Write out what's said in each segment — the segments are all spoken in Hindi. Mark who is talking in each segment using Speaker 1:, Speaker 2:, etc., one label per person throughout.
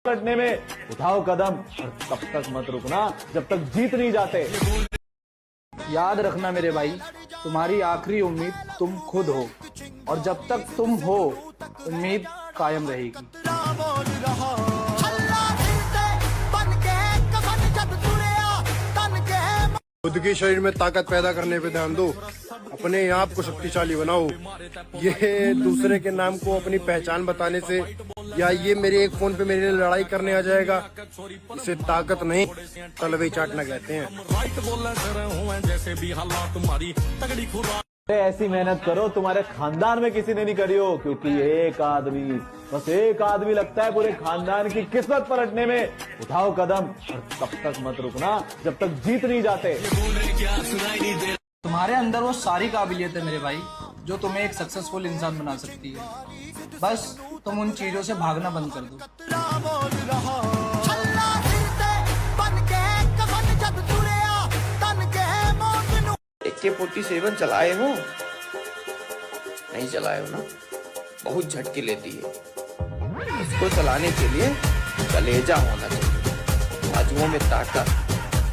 Speaker 1: लड़ने में उठाओ कदम और तब तक मत रुकना जब तक जीत नहीं जाते।
Speaker 2: याद रखना मेरे भाई, तुम्हारी आखिरी उम्मीद तुम खुद हो और जब तक तुम हो उम्मीद कायम रहेगी।
Speaker 3: खुद के शरीर में ताकत पैदा करने पे ध्यान दो, अपने आप को शक्तिशाली बनाओ। ये दूसरे के नाम को अपनी पहचान बताने से या ये मेरे एक फोन पे मेरे लिए लड़ाई करने आ जाएगा, इसे ताकत नहीं तलवे चाटना कहते हैं।
Speaker 1: ऐसी मेहनत करो तुम्हारे खानदान में किसी ने नहीं करी हो, क्योंकि एक आदमी, बस एक आदमी लगता है पूरे खानदान की किस्मत पलटने में। उठाओ कदम और तब तक मत रुकना जब तक जीत नहीं जाते।
Speaker 2: तुम्हारे अंदर वो सारी काबिलियत है मेरे भाई जो तुम्हें एक सक्सेसफुल इंसान बना सकती है। बस तुम उन चीजों से भागना बंद कर दो।
Speaker 4: AK-47 चलाए हो? नहीं चलाए हो ना? बहुत झटके लेती है। उसको चलाने के लिए कलेजा होना चाहिए, बाजुओं में ताकत,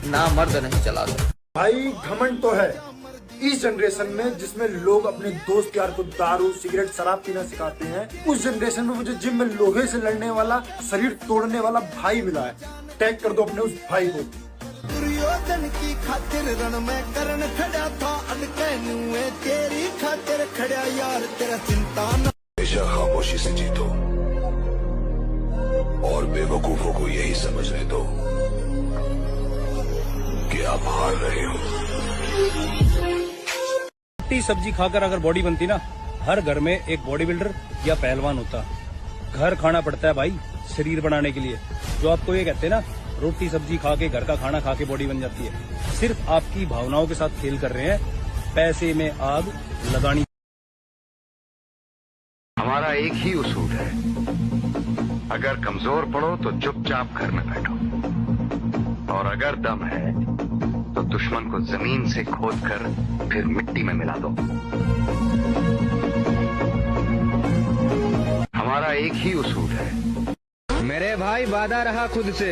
Speaker 4: ना मर्द नहीं चला सकता।
Speaker 3: भाई घमंड तो है इस जनरेशन में, जिसमें लोग अपने दोस्त यार को दारू सिगरेट शराब पीना सिखाते हैं। उस जनरेशन में मुझे जिम में लोहे से लड़ने वाला, शरीर तोड़ने वाला भाई मिला है। टैग कर दो अपने उस भाई को।
Speaker 5: दुर्योधन की खातिर रण में करण खड़ा था, अटके नुए तेरी खातिर खड़ा यार, तेरा चिंता न।
Speaker 6: हमेशा खामोशी से जीतो और बेवकूफों को यही समझने दो कि आप हार रहे हो।
Speaker 7: रोटी सब्जी खाकर अगर बॉडी बनती ना, हर घर में एक बॉडी बिल्डर या पहलवान होता। घर खाना पड़ता है भाई शरीर बनाने के लिए। जो आपको ये कहते हैं ना, रोटी सब्जी खा के, घर का खाना खा के बॉडी बन जाती है, सिर्फ आपकी भावनाओं के साथ खेल कर रहे हैं। पैसे में आग लगानी।
Speaker 6: हमारा एक ही उसूल है, अगर कमजोर पड़ो तो चुपचाप घर में बैठो, और अगर दम है तो दुश्मन को जमीन से खोद कर फिर मिट्टी में मिला दो। हमारा एक ही उसूल है।
Speaker 8: मेरे भाई वादा रहा खुद से,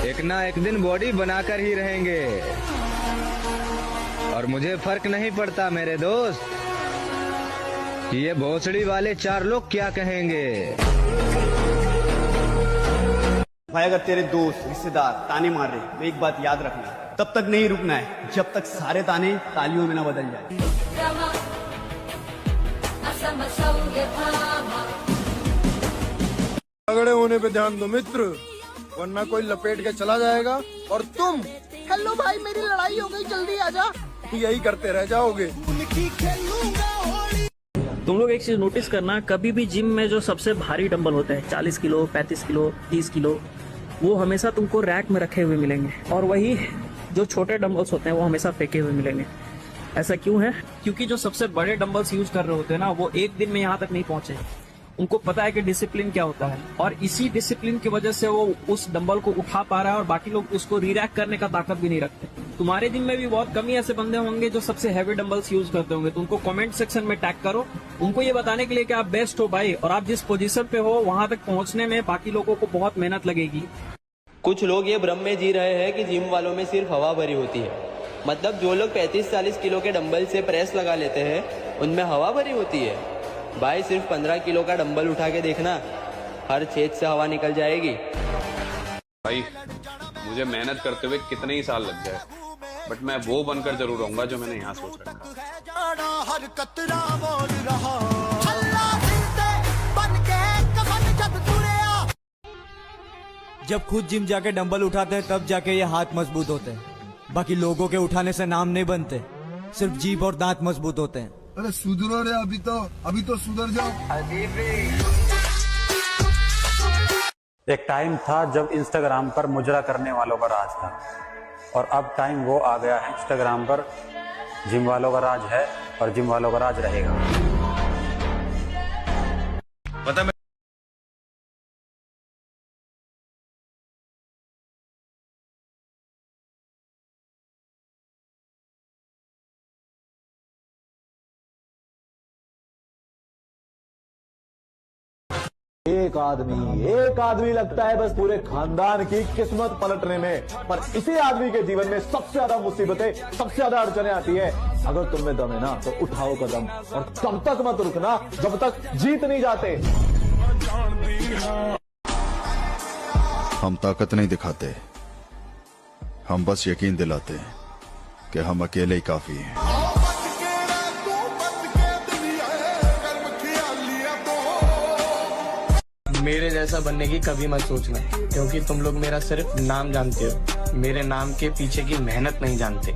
Speaker 8: एक ना एक दिन बॉडी बनाकर ही रहेंगे, और मुझे फर्क नहीं पड़ता मेरे दोस्त कि ये भोसड़ी वाले 4 लोग क्या कहेंगे।
Speaker 9: भाई अगर तेरे दोस्त रिश्तेदार ताने मार रहे, तो एक बात याद रखना, तब तक नहीं रुकना है जब तक सारे ताने तालियों में ना बदल जाए।
Speaker 3: झगड़े होने पे ध्यान दो मित्र, वरना कोई लपेट के चला जाएगा और तुम हेलो भाई मेरी लड़ाई हो गई जल्दी आजा, यही करते रह जाओगे।
Speaker 10: तुम लोग एक चीज नोटिस करना, कभी भी जिम में जो सबसे भारी डंबल होते हैं 40 किलो 35 किलो 30 किलो, वो हमेशा तुमको रैक में रखे हुए मिलेंगे, और वही जो छोटे डंबल्स होते हैं वो हमेशा फेंके हुए मिलेंगे। ऐसा क्यों है? क्योंकि जो सबसे बड़े डंबल्स यूज कर रहे होते हैं ना, वो एक दिन में यहाँ तक नहीं पहुंचे। उनको पता है कि डिसिप्लिन क्या होता है, और इसी डिसिप्लिन की वजह से वो उस डंबल को उठा पा रहा है, और बाकी लोग उसको रीरैक करने का ताकत भी नहीं रखते। तुम्हारे जिम में भी बहुत कम ही ऐसे बंदे होंगे जो सबसे हैवी डंबल्स यूज करते होंगे, तो उनको कमेंट सेक्शन में टैग करो, उनको ये बताने के लिए कि आप बेस्ट हो भाई, और आप जिस पोजीशन पे हो वहां तक पहुंचने में बाकी लोगों को बहुत मेहनत लगेगी।
Speaker 4: कुछ लोग ये भ्रम में जी रहे हैं कि जिम वालों में सिर्फ हवा भरी होती है। मतलब जो लोग 35-40 किलो के डंबल से प्रेस लगा लेते हैं, उनमें हवा भरी होती है। भाई सिर्फ 15 किलो का डंबल उठा के देखना, हर छेद से हवा निकल जाएगी।
Speaker 11: भाई मुझे मेहनत करते हुए कितने ही साल लग जाए, बट मैं वो बनकर जरूर रहूंगा जो मैंने यहाँ सोच रखा।
Speaker 5: जब खुद जिम जाके डंबल उठाते हैं तब जाके ये हाथ मजबूत होते हैं, बाकी लोगों के उठाने से नाम नहीं बनते, सिर्फ जीभ और दांत मजबूत होते हैं।
Speaker 3: अरे सुधरो रे, अभी तो सुधर जाओ।
Speaker 12: एक टाइम था जब इंस्टाग्राम पर मुजरा करने वालों का राज था, और अब टाइम वो आ गया है इंस्टाग्राम पर जिम वालों का राज है, और जिम वालों का राज रहेगा।
Speaker 11: पता
Speaker 1: एक आदमी लगता है बस पूरे खानदान की किस्मत पलटने में, पर इसी आदमी के जीवन में सबसे ज्यादा मुसीबतें, सबसे ज्यादा अड़चने आती है। अगर तुम में दम है ना तो उठाओ कदम, और तब तक मत रुकना जब तक जीत नहीं जाते।
Speaker 13: हम ताकत नहीं दिखाते, हम बस यकीन दिलाते हैं कि हम अकेले ही काफी हैं।
Speaker 2: मेरे जैसा बनने की कभी मत सोचना, क्योंकि तुम लोग मेरा सिर्फ नाम जानते हो, मेरे नाम के पीछे की मेहनत नहीं जानते।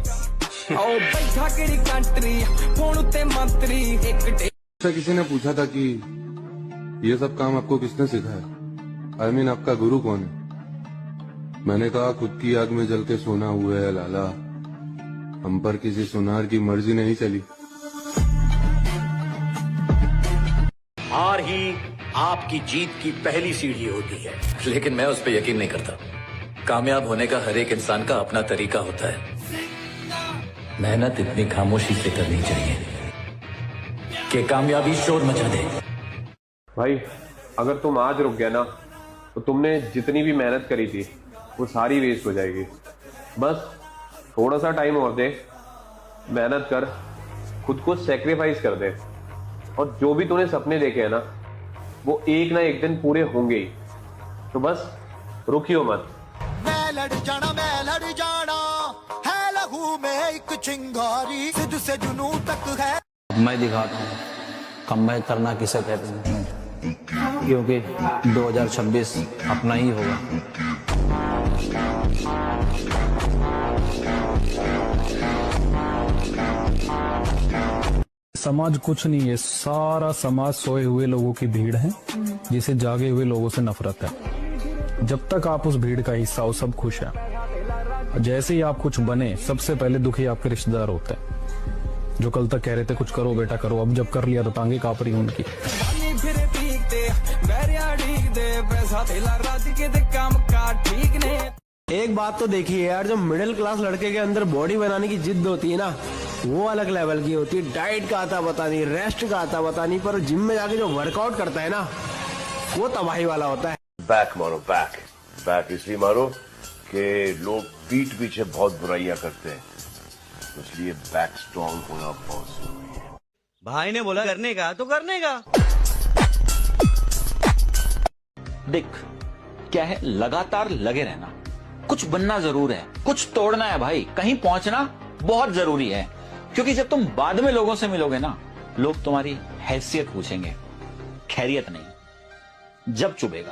Speaker 14: किसी ने पूछा था कि ये सब काम आपको किसने सिखाया, I mean, आपका गुरु कौन है? मैंने कहा खुद की आग में जल के सोना हुआ है लाला, हम पर किसी सुनार की मर्जी नहीं चली।
Speaker 15: हार ही आपकी जीत की पहली सीढ़ी होती है, लेकिन मैं उस पर यकीन नहीं करता। कामयाब होने का हर एक इंसान का अपना तरीका होता है। मेहनत इतनी खामोशी से करनी चाहिए कि कामयाबी शोर मचा दे।
Speaker 11: भाई अगर तुम आज रुक गया ना तो तुमने जितनी भी मेहनत करी थी वो सारी वेस्ट हो जाएगी। बस थोड़ा सा टाइम और दे, मेहनत कर, खुद को सेक्रीफाइस कर दे, और जो भी तूने सपने देखे हैं ना वो एक ना एक दिन पूरे होंगे ही। तो बस रुकियो मत।
Speaker 16: मैं लड़ जाना है लहू में एक चिंगारी, सिद्ध से जुनू तक है।
Speaker 2: मैं दिखाता हूँ कमबैक करना किसे कहते हैं, क्योंकि 2026 अपना ही होगा।
Speaker 17: समाज कुछ नहीं है, सारा समाज सोए हुए लोगों की भीड़ है जिसे जागे हुए लोगों से नफरत है। जब तक आप उस भीड़ का हिस्सा हो सब खुश है। जैसे ही आप कुछ बने सबसे पहले दुखी आपके रिश्तेदार होते हैं, जो कल तक कह रहे थे कुछ करो बेटा करो, अब जब कर लिया तो टांगे कांप रही उनकी।
Speaker 18: एक बात तो देखिए यार, जो मिडिल क्लास लड़के के अंदर बॉडी बनाने की जिद होती है ना, वो अलग लेवल की होती है। डाइट का आता पता नहीं, रेस्ट का आता पता नहीं, पर जिम में जाके जो वर्कआउट करता है ना वो तबाही वाला होता है।
Speaker 19: बैक मारो, बैक इसलिए मारो कि लोग पीठ पीछे बहुत बुराइयां करते हैं, तो इसलिए बैक स्ट्रॉन्ग होना बहुत जरूरी है।
Speaker 20: भाई ने बोला करने का तो करने का।
Speaker 21: देख क्या है, लगातार लगे रहना, कुछ बनना जरूर है, कुछ तोड़ना है भाई, कहीं पहुंचना बहुत जरूरी है। क्योंकि जब तुम बाद में लोगों से मिलोगे ना, लोग तुम्हारी हैसियत पूछेंगे, खैरियत नहीं, जब चुभेगा।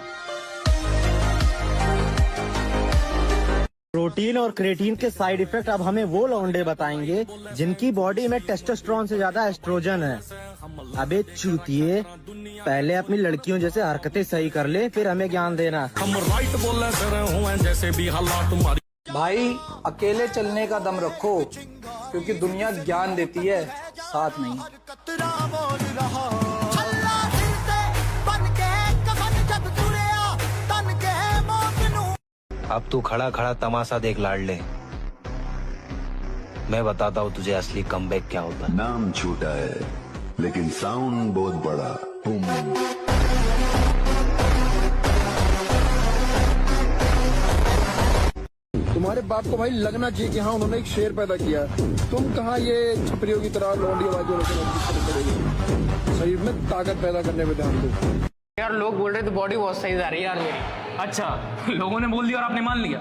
Speaker 18: प्रोटीन और क्रेटीन के साइड इफेक्ट अब हमें वो लौंडे बताएंगे जिनकी बॉडी में टेस्टोस्टेरोन से ज्यादा एस्ट्रोजन है। अबे चूतिए, पहले अपनी लड़कियों जैसे हरकतें सही कर ले, फिर हमें ज्ञान देना। हम राइट बोलने से रहे हुए जैसे भी हालात तुम्हारी।
Speaker 2: भाई अकेले चलने का दम रखो, क्योंकि दुनिया ज्ञान देती है, साथ नहीं।
Speaker 22: अब तू खड़ा खड़ा तमाशा देख लाडले, मैं बताता हूँ तुझे असली कमबैक क्या होता है।
Speaker 6: नाम छोटा है लेकिन साउंड बहुत बड़ा।
Speaker 3: तुम्हारे बाप को भाई लगना चाहिए कि हाँ उन्होंने एक शेर पैदा किया। तुम कहाँ ये छपरियों की तरह लौंडी आवाजों करेगी। शरीर में ताकत पैदा करने पे ध्यान दो।
Speaker 2: यार लोग बोल रहे थे बॉडी बहुत सही जा रही है यार मेरी।
Speaker 10: अच्छा, लोगों ने बोल दिया और आपने मान लिया?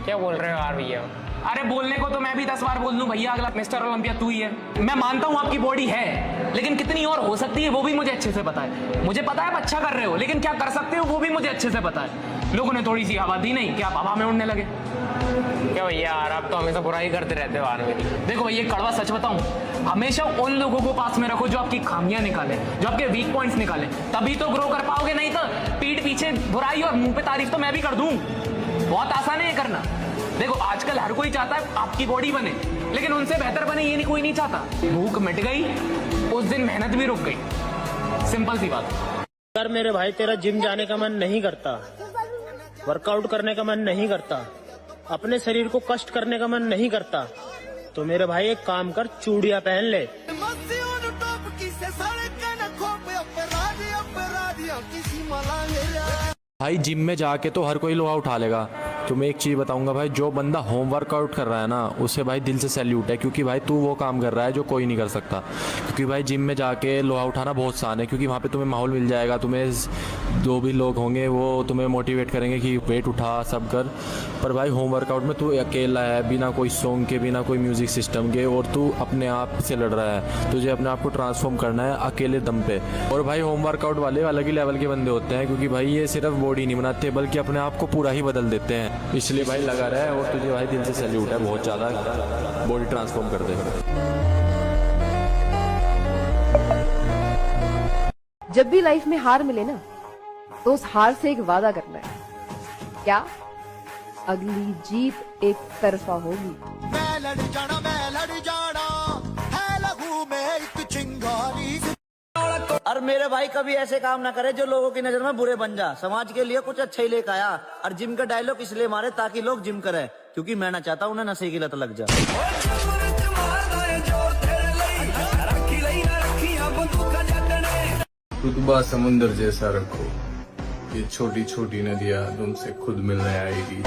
Speaker 2: क्या बोल रहे हो यार भैया?
Speaker 10: अरे बोलने को तो मैं भी 10 बार बोल दूं भैया, अगला मिस्टर ओलंपिया तू ही है। मैं मानता हूं आपकी बॉडी है, लेकिन कितनी और हो सकती है वो भी मुझे अच्छे से पता है। मुझे पता है आप अच्छा कर रहे हो, लेकिन क्या कर सकते हो वो भी मुझे अच्छे से पता है। लोगों ने थोड़ी सी हवा दी नहीं कि आप हवा में उड़ने लगे।
Speaker 2: क्या भैया यार, आप तो हमेशा बुराई करते रहते हो यार मेरी।
Speaker 10: देखो भैया, कड़वा सच बताऊं, हमेशा उन लोगों को पास में रखो जो आपकी खामियां निकाले, जो आपके वीक पॉइंट्स निकाले, तभी तो ग्रो कर पाओगे। नहीं तो पीठ पीछे बुराई और मुंह पे तारीफ तो मैं भी कर दूं। बहुत आसान है ये करना। देखो आजकल हर कोई चाहता है आपकी बॉडी बने, लेकिन उनसे बेहतर बने ये नहीं कोई नहीं चाहता। भूख मिट गई उस दिन मेहनत भी रुक गई, सिंपल सी बात।
Speaker 18: अगर मेरे भाई तेरा जिम जाने का मन नहीं करता, वर्कआउट करने का मन नहीं करता, अपने शरीर को कष्ट करने का मन नहीं करता, तो मेरे भाई एक काम कर, चूड़ियां पहन ले। किसी
Speaker 17: भाई जिम में जाके तो हर कोई लोहा उठा लेगा। तुम्हें एक चीज़ बताऊंगा भाई, जो बंदा होम वर्कआउट कर रहा है ना, उसे भाई दिल से सैल्यूट है, क्योंकि भाई तू वो काम कर रहा है जो कोई नहीं कर सकता। क्योंकि भाई जिम में जाके लोहा उठाना बहुत आसान है, क्योंकि वहाँ पे तुम्हें माहौल मिल जाएगा, तुम्हें जो भी लोग होंगे वो तुम्हें मोटिवेट करेंगे कि वेट उठा सब कर। पर भाई होम वर्कआउट में तू अकेला है, बिना कोई सॉन्ग के, बिना कोई म्यूज़िक सिस्टम के, और तू अपने आप से लड़ रहा है। तुझे अपने आप को ट्रांसफॉर्म करना है अकेले दम पे। और भाई होम वर्कआउट वाले अलग ही लेवल के बंदे होते हैं, क्योंकि भाई ये सिर्फ बॉडी नहीं बनाते बल्कि अपने आप को पूरा ही बदल देते हैं। इसलिए भाई लगा रहा है, और तुझे भाई दिल से सैल्यूट है, बहुत ज़्यादा बॉडी ट्रांसफॉर्म कर देगा।
Speaker 7: जब भी लाइफ में हार मिले ना, तो उस हार से एक वादा करना है। क्या? अगली जीत एक तरफा होगी।
Speaker 16: मैं लड़ जाना है लहू में एक चिंगारी।
Speaker 8: और मेरे भाई कभी ऐसे काम ना करे जो लोगों की नजर में बुरे बन जा। समाज के लिए कुछ अच्छा ही लेकर आया। और जिम का डायलॉग इसलिए मारे ताकि लोग जिम करें, क्योंकि मैं ना चाहता उन्हें नशे की लत लग जाए।
Speaker 23: रुतबा समुंदर जैसा रखो, ये छोटी छोटी नदियां तुमसे खुद मिलने आएगी।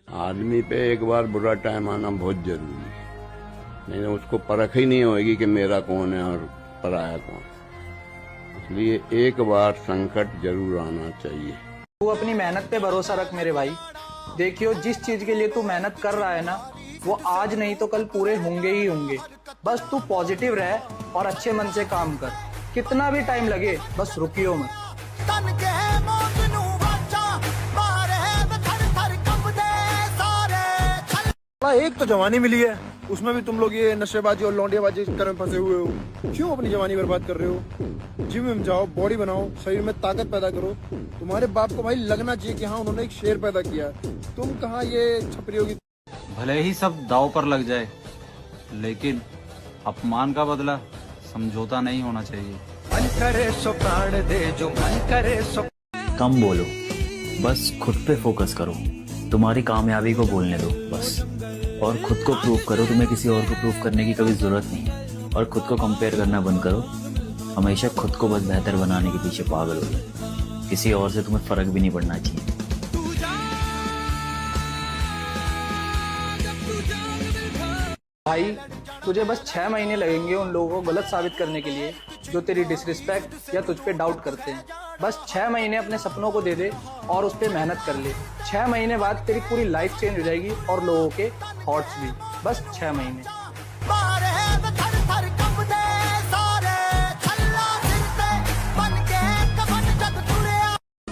Speaker 19: आदमी पे एक बार बुरा टाइम आना बहुत जरूरी है, नहीं तो उसको परख ही नहीं होगी कि मेरा कौन है और पराया कौन। इसलिए एक बार संकट जरूर आना चाहिए।
Speaker 2: तू अपनी मेहनत पे भरोसा रख मेरे भाई। देखियो, जिस चीज के लिए तू मेहनत कर रहा है ना, वो आज नहीं तो कल पूरे होंगे ही होंगे। बस तू पॉजिटिव रह और अच्छे मन से काम कर। कितना भी टाइम लगे, बस रुकियो मत।
Speaker 3: एक तो जवानी मिली है, उसमें भी तुम लोग ये नशेबाजी और लौंडियाबाजी के चक्कर में फंसे हुए हो। क्यों अपनी जवानी बर्बाद कर रहे हो? जिम में जाओ, बॉडी बनाओ, शरीर में ताकत पैदा करो। तुम्हारे बाप को भाई लगना चाहिए कि हाँ उन्होंने एक शेर पैदा किया। तुम कहाँ ये छपरियों की।
Speaker 24: भले ही सब दांव पर लग जाए, लेकिन अपमान का बदला समझौता नहीं होना चाहिए।
Speaker 16: मन करे सो प्राण दे, जो मन करे सो।
Speaker 25: कम बोलो, बस खुद पे फोकस करो। तुम्हारी कामयाबी को बोलने दो बस, और खुद को प्रूव करो। तुम्हें किसी और को प्रूव करने की कभी जरूरत नहीं, और खुद को कंपेयर करना बंद करो। हमेशा खुद को बस बेहतर बनाने के पीछे पागल हो जाओ। किसी और से तुम्हें फर्क भी नहीं पड़ना चाहिए।
Speaker 2: भाई तुझे बस 6 महीने लगेंगे उन लोगों को गलत साबित करने के लिए जो तेरी डिसरिस्पेक्ट या तुझ पे डाउट करते हैं। बस 6 महीने अपने सपनों को दे दे और उस पर मेहनत कर ले। 6 महीने बाद तेरी पूरी लाइफ चेंज हो जाएगी और लोगों के थॉट्स भी। बस 6 महीने।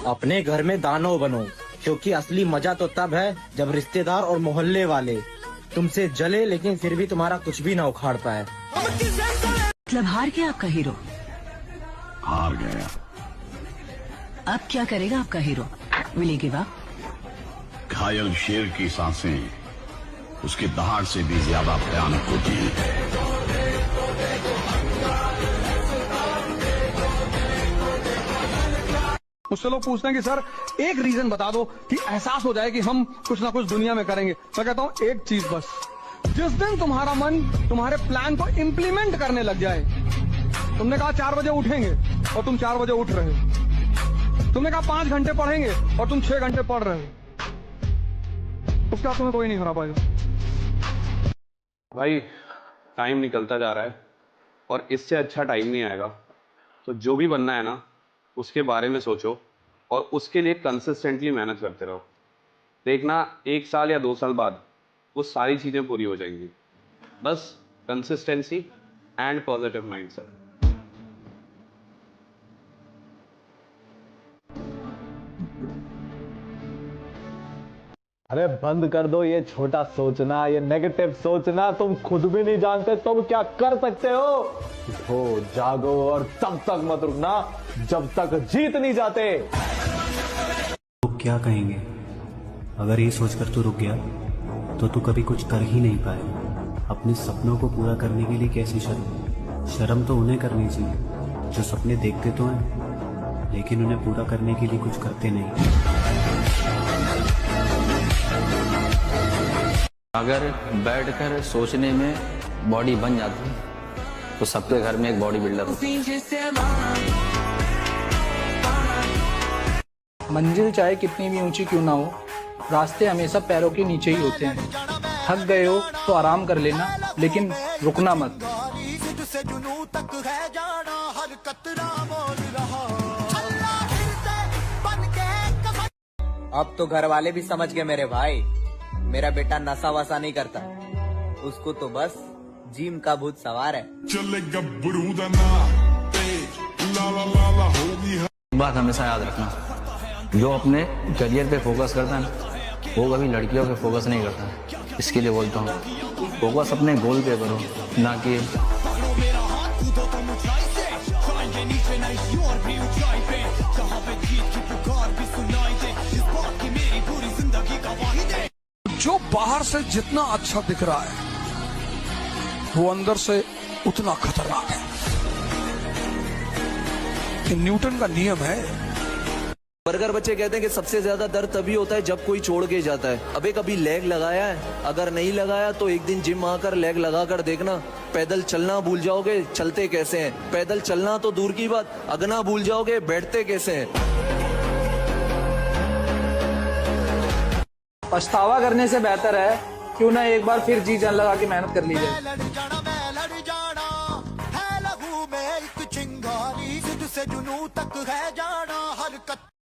Speaker 18: अपने घर में दानव बनो, क्योंकि असली मजा तो तब है जब रिश्तेदार और मोहल्ले वाले तुमसे जले लेकिन फिर भी तुम्हारा कुछ भी ना उखाड़ पाए।
Speaker 26: मतलब हार गया आपका हीरो?
Speaker 6: हार गया।
Speaker 26: अब क्या करेगा आपका hero? Will he give up?
Speaker 6: घायल शेर की सांसें उसके दहाड़ से भी ज्यादा भयानक होती हैं।
Speaker 27: मुझसे लोग पूछते हैं कि सर एक रीजन बता दो कि एहसास हो जाए कि हम कुछ ना कुछ दुनिया में करेंगे। मैं कहता हूँ एक चीज बस, जिस दिन तुम्हारा मन तुम्हारे प्लान को इम्प्लीमेंट करने लग जाए। तुमने कहा 4 बजे उठेंगे और तुम 4 बजे उठ रहे हो। तुमने कहा 5 घंटे पढ़ेंगे और तुम 6 घंटे पढ़ रहे हो। उसके बाद तुम्हें कोई नहीं हरा पाएगा।
Speaker 11: भाई टाइम निकलता जा रहा है और इससे अच्छा टाइम नहीं आएगा। तो जो भी बनना है ना, उसके बारे में सोचो और उसके लिए कंसिस्टेंटली मेहनत करते रहो। देखना 1 साल या 2 साल बाद वो सारी चीज़ें पूरी हो जाएंगी। बस कंसिस्टेंसी एंड पॉजिटिव माइंडसेट।
Speaker 1: अरे बंद कर दो ये छोटा सोचना, ये नेगेटिव सोचना। तुम खुद भी नहीं जानते तुम क्या कर सकते हो। उठो, जागो और तब तक मत रुकना जब तक जीत नहीं जाते।
Speaker 28: लोग क्या कहेंगे? अगर ये सोचकर तू रुक गया तो तू कभी कुछ कर ही नहीं पाएगा। अपने सपनों को पूरा करने के लिए कैसी शर्म? शर्म तो उन्हें करनी चाहिए जो सपने देखते तो हैं लेकिन उन्हें पूरा करने के लिए कुछ करते नहीं।
Speaker 21: अगर बैठकर सोचने में बॉडी बन जाती तो सबके घर में एक बॉडी बिल्डर होता।
Speaker 2: मंजिल चाहे कितनी भी ऊंची क्यों ना हो, रास्ते हमेशा पैरों के नीचे ही होते हैं। थक गए हो तो आराम कर लेना, लेकिन रुकना मत।
Speaker 16: जिद से जुनून तक है जाना, हर कतरा मोल रहा।
Speaker 4: अब तो घर वाले भी समझ गए मेरे भाई, मेरा बेटा नशा वसा नहीं करता, उसको तो बस जिम का भूत सवार है।
Speaker 25: बात हमेशा याद रखना, जो अपने करियर पे फोकस करता है ना, वो कभी लड़कियों पे फोकस नहीं करता। इसके लिए बोलता हूँ, फोकस अपने गोल पे करो, ना कि
Speaker 27: जो बाहर से जितना अच्छा दिख रहा है, वो अंदर से उतना खतरनाक है। कि न्यूटन का नियम है।
Speaker 5: बर्गर बच्चे कहते हैं कि सबसे ज्यादा दर्द तभी होता है जब कोई छोड़ के जाता है। अबे कभी लेग लगाया है? अगर नहीं लगाया तो एक दिन जिम आकर लेग लगा कर देखना, पैदल चलना भूल जाओगे चलते कैसे हैं। पैदल चलना तो दूर की बात, अगना भूल जाओगे बैठते कैसे हैं।
Speaker 2: पछतावा करने से बेहतर है क्यों ना एक बार फिर जी जान लगा के मेहनत कर ली जाए।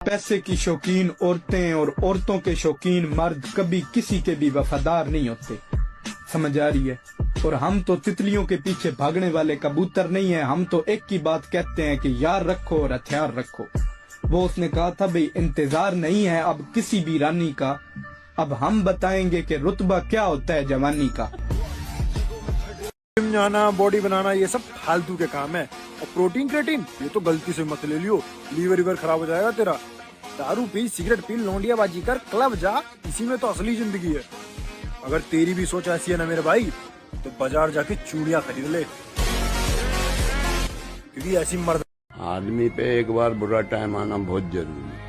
Speaker 27: पैसे की शौकीन औरतें और औरतों के शौकीन मर्द कभी किसी के भी वफादार नहीं होते, समझ आ रही है। और हम तो तितलियों के पीछे भागने वाले कबूतर नहीं है, हम तो एक ही बात कहते हैं कि यार रखो और हथियार रखो। वो उसने कहा था भाई इंतजार नहीं है अब किसी भी रानी का, अब हम बताएंगे कि रुतबा क्या होता है जवानी का।
Speaker 3: जिम जाना, बॉडी बनाना, ये सब फालतू के काम है। और प्रोटीन क्रेटीन ये तो गलती से मत ले लियो, लीवर खराब हो जाएगा तेरा। दारू पी, सिगरेट पी, लौंडियाबाजी कर, क्लब जा, इसी में तो असली जिंदगी है। अगर तेरी भी सोच ऐसी है ना मेरे भाई, तो बाजार जाके चूड़ियां खरीद ले, क्योंकि ऐसी मर्द
Speaker 19: आदमी पे एक बार बुरा टाइम आना बहुत जरूरी है,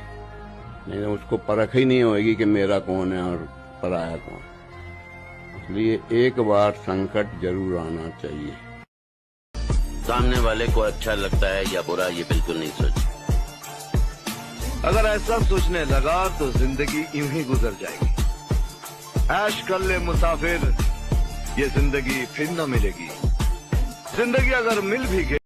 Speaker 19: नहीं तो उसको परख ही नहीं होगी कि मेरा कौन है और पराया कौन। इसलिए एक बार संकट जरूर आना चाहिए।
Speaker 9: सामने वाले को अच्छा लगता है या बुरा, ये बिल्कुल नहीं सोच। अगर ऐसा सोचने लगा तो जिंदगी यूं ही गुजर जाएगी। ऐश कर ले मुसाफिर, ये जिंदगी फिर न मिलेगी। जिंदगी अगर मिल भी गई